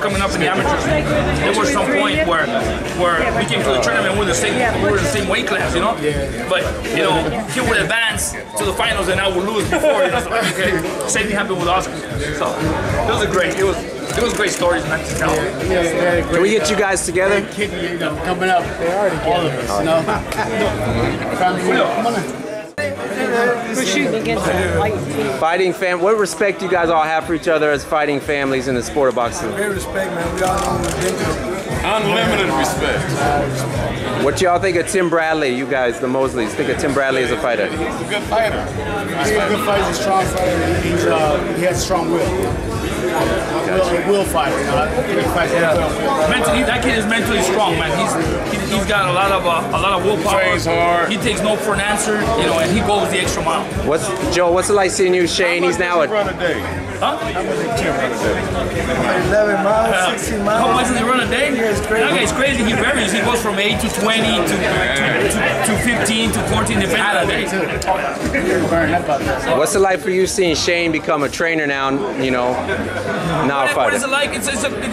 coming up in the amateurs. There was some point where we came to the tournament, we were the same weight class, you know. But you know, he would advance to the finals and I would lose before. You know, so like, okay, same thing happened with Oscar. So it was great. It was great stories, man, to tell. Can we get you guys together? You know, coming up, all of us, you know. Julio, come on in. Fighting fam. What respect do you guys all have for each other as fighting families in the sport of boxing? Great respect, man. We all know we've been through. Unlimited respect. What y'all think of Tim Bradley? You guys, the Mosleys, think of Tim Bradley as a fighter? He's a good fighter. He's a good fighter. He's a strong fighter. He has strong will. Will fighter. Mentally, that kid is mentally strong, man. He's got a lot of willpower. Trains hard. He takes no for an answer, you know, and he goes the extra mile. Joe? What's it like seeing you, Shane? He's now run a day. Huh? How much does Tim run a day? 11 miles, 16 miles. How much does he run a day? That guy's crazy. He varies. He goes from 8 to 20 to 15 to 14 depending on the day. What's it like for you seeing Shane become a trainer now? You know, now a fighter. What is it like?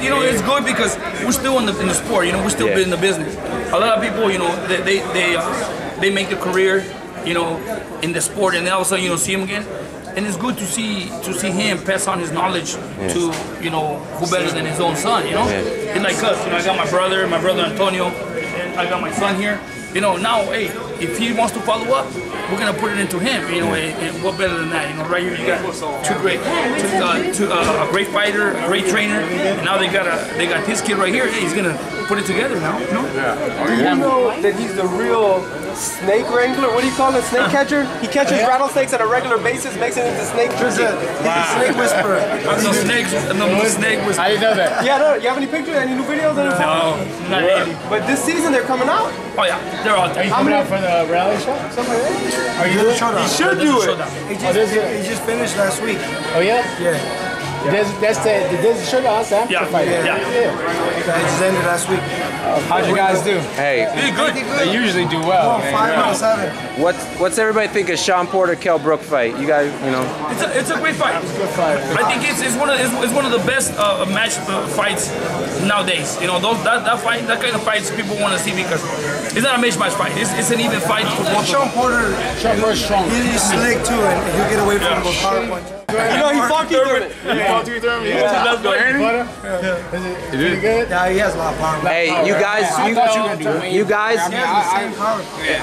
You know, it's good because we're still in the sport. You know, we're still in the business. A lot of people, you know, they make a career, you know, in the sport, and then all of a sudden you don't see him again. And it's good to see him pass on his knowledge to, you know, who better than his own son, you know? And like us, you know, I got my brother Antonio, and I got my son here. You know, now, hey, if he wants to follow up, we're gonna put it into him, you know, and what better than that? You know, right here you got a great fighter, a great trainer, and now they got his kid right here. Hey, he's gonna put it together now, you know? Do you know that he's the real snake wrangler? What do you call it? Snake catcher? He catches rattlesnakes on a regular basis, makes it into snake jerky. He's a snake whisperer. I'm no snake whisperer. How do you know that? Yeah, no, you have any pictures? Any new videos? No, not really. But this season they're coming out. Oh yeah, they're all Are you coming out for the rally show? Something like that? Are you doing Showdown. You should do it. He just finished last week. Oh yeah? Yeah. That's the Desert Showdown. That's the amateur fight. Yeah. It just ended last week. How'd you guys do? Hey, good. They usually do well. 5 out of 7. what's everybody think of Sean Porter, Kell Brook fight? You guys, you know. It's a great fight. Good fight. I think it's one of the best match fights nowadays. You know, that kind of fights people want to see because it's not a match fight. It's an even fight for both. Sean Porter's strong. He's slick too, and he'll get away from those power punches. You know, he fought you through it. That's good. Is it pretty good? Yeah, he has a lot of power. Hey, you guys,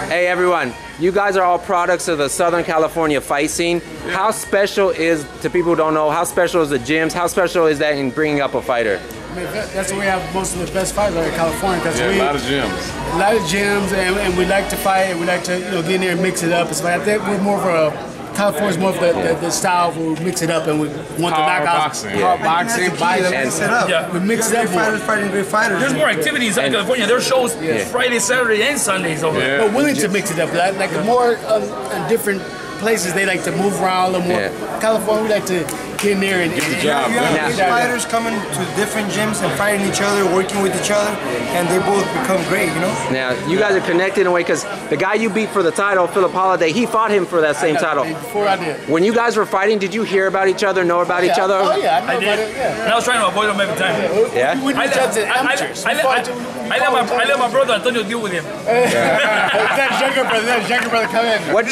hey everyone, you guys are all products of the Southern California fight scene. How special is, to people who don't know, how special is the gyms? How special is that in bringing up a fighter? That's where we have most of the best fighters in California. Because a lot of gyms. A lot of gyms, and we like to fight, and we like to get in there and mix it up. It's like I think we're more of a California's more of the style where we mix it up and we want to knock out hard boxing, Mix it up. Yeah. we mix it up. Great fighters fighting great fighters. There's more activities in California. There are shows Friday, Saturday, and Sundays over there. But willing to mix it up. Like more different places, they like to move around a little more. California, we like to get in there and You have these fighters coming to different gyms and fighting each other, working with each other, and they both become great, you know? Now, you guys are connected in a way because the guy you beat for the title, Philip Holiday, he fought him for that same title. Before I did. When you guys were fighting, did you hear about each other, know about each other? Oh yeah, I know I did. about it. Yeah. And I was trying to avoid him every time. Yeah? We did that to amateurs. I let my brother Antonio deal with him. That younger brother come in. What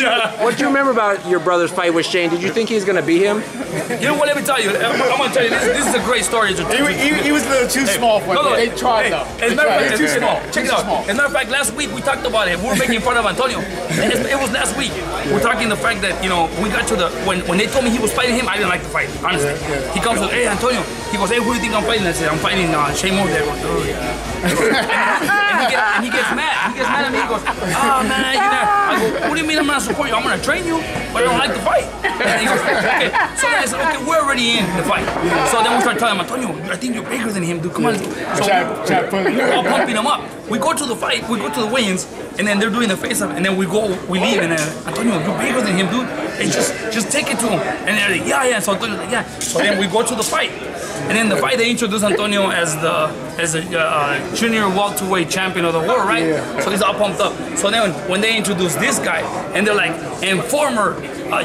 do you remember about your brother's fight with Shane? Did you think he was going to beat him? You know what? Let me tell you. I'm gonna tell you. This is a great story. He was a little too small for it. They tried though. As a matter of fact, too small. Check it out. As a matter of fact, last week we talked about it. We were making fun of Antonio. It was last week. We're talking the fact that, you know, we got to the when they told me he was fighting him, I didn't like the fight. Honestly, he comes with, hey Antonio. He goes, hey, who do you think I'm fighting? I said, I'm fighting Shane Mosley. And he gets mad. He gets mad at me. He goes, oh man, you know. I go, what do you mean I'm gonna support you? I'm gonna train you, but I don't like the fight. And he goes, okay. So then I said, okay, we're already in the fight. So then we start telling him, Antonio, I think you're bigger than him, dude. Come on. So we're all pumping him up. We go to the fight, we go to the weigh-ins, and then they're doing the face-up, and then we leave, and then Antonio, you're bigger than him, dude. And just take it to him. And they're like, yeah. So Antonio's like, yeah. So then we go to the fight. And in the fight, they introduced Antonio as a junior welterweight champion of the world, right? Yeah. So he's all pumped up. So then when they introduce this guy, and they're like, and former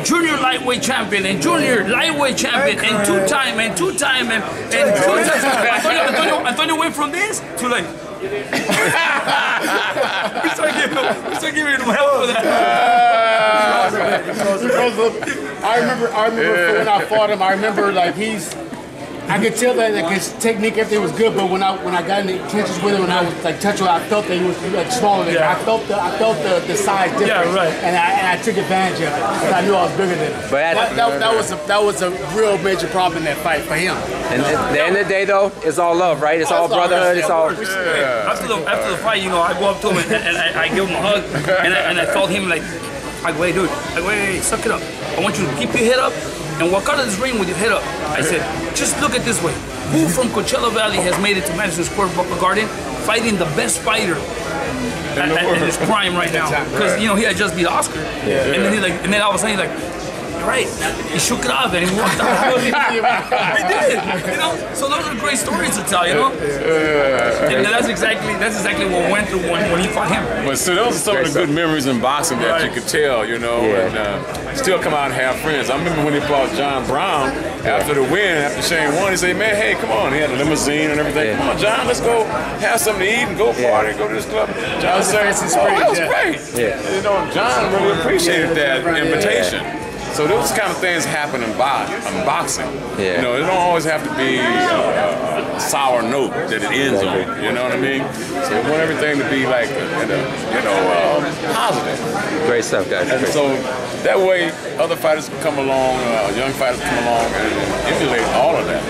junior lightweight champion, and junior lightweight champion, and two-time. Antonio Antonio went from this to like. we start giving him help for that. I remember when I fought him. I remember like I could tell that like, his technique, everything was good, but when I got in the clinches with him, when I was like touching him, I felt that he was like smaller than me. I felt the size difference, and I took advantage of it because I knew I was bigger than him. But that was a real major problem in that fight for him. And at the end of the day, though, it's all love, right? It's all brotherhood. It's all. After the fight, you know, I go up to him and I give him a hug, and I told him like, wait, dude, wait, suck it up. I want you to keep your head up and walk out of this ring with your head up. I said, just look at this way. Who from Coachella Valley has made it to Madison Square Garden fighting the best fighter in his prime right now? Because, you know, he had just beat Oscar. And then all of a sudden he's like, right. He shook it off and he walked out. He did, you know. So those are great stories to tell, you know. And that's exactly what we went through when he fought him. But so those are some of the good memories in boxing that you could tell, you know, and still come out and have friends. I remember when he fought John Brown after the win, after Shane won, he said, "Man, hey, come on." He had a limousine and everything. Come on, John, let's go have something to eat and go party and go to this club. John said, that was great. You know, John really appreciated that invitation. So those kind of things happen in boxing. You know, it don't always have to be a sour note that it ends on. You know what I mean? So we want everything to be like, positive. Great stuff, guys. And so that way, other fighters can come along, young fighters come along and emulate all of that.